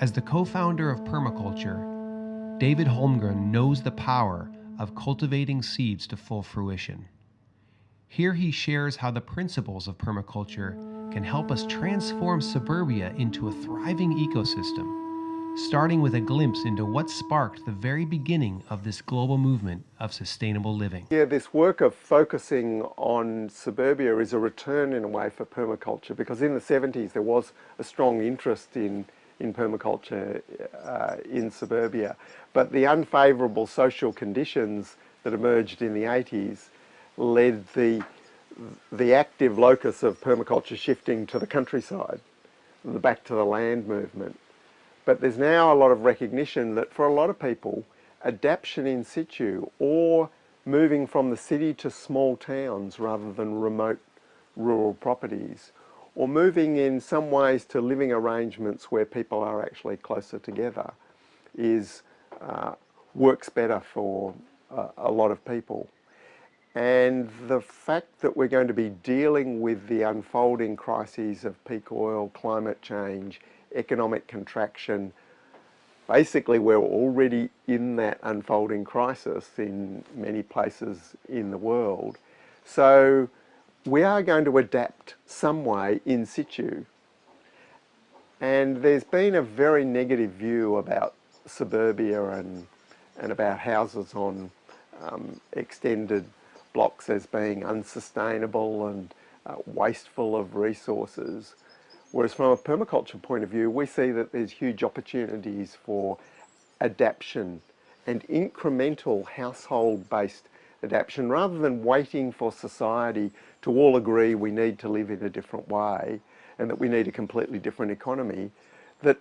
As the co-founder of Permaculture, David Holmgren knows the power of cultivating seeds to full fruition. Here he shares how the principles of permaculture can help us transform suburbia into a thriving ecosystem, starting with a glimpse into what sparked the very beginning of this global movement of sustainable living. Yeah, this work of focusing on suburbia is a return in a way for permaculture, because in the 70s there was a strong interest in permaculture in suburbia, but the unfavourable social conditions that emerged in the 80s led the active locus of permaculture shifting to the countryside, the back to the land movement. But there's now a lot of recognition that for a lot of people, adaptation in situ, or moving from the city to small towns rather than remote rural properties, or moving in some ways to living arrangements where people are actually closer together, works better for a lot of people. And the fact that we're going to be dealing with the unfolding crises of peak oil, climate change, economic contraction, basically we're already in that unfolding crisis in many places in the world. So we are going to adapt some way in situ. And there's been a very negative view about suburbia and about houses on extended blocks as being unsustainable and wasteful of resources. Whereas from a permaculture point of view, we see that there's huge opportunities for adaptation and incremental household-based adaptation, rather than waiting for society to all agree we need to live in a different way and that we need a completely different economy, that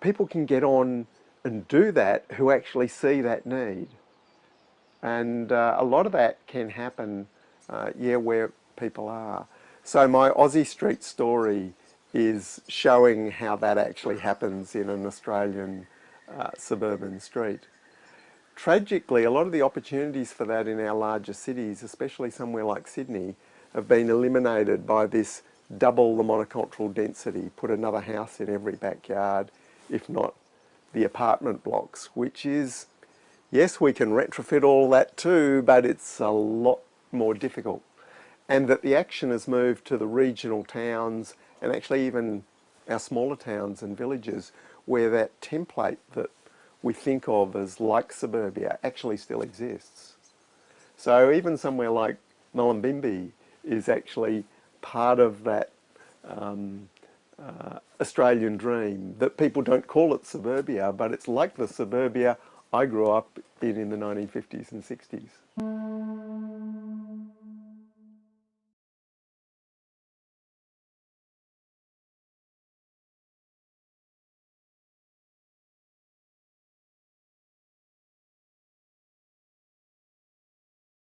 people can get on and do that who actually see that need. And a lot of that can happen, where people are. So my Aussie Street story is showing how that actually happens in an Australian suburban street. Tragically, a lot of the opportunities for that in our larger cities, especially somewhere like Sydney, have been eliminated by this double the monocultural density, put another house in every backyard, if not the apartment blocks, which is, yes, we can retrofit all that too, but it's a lot more difficult. And that the action has moved to the regional towns and actually even our smaller towns and villages, where that template that we think of as like suburbia actually still exists. So even somewhere like Mullumbimby is actually part of that Australian dream, that people don't call it suburbia, but it's like the suburbia I grew up in the 1950s and 60s.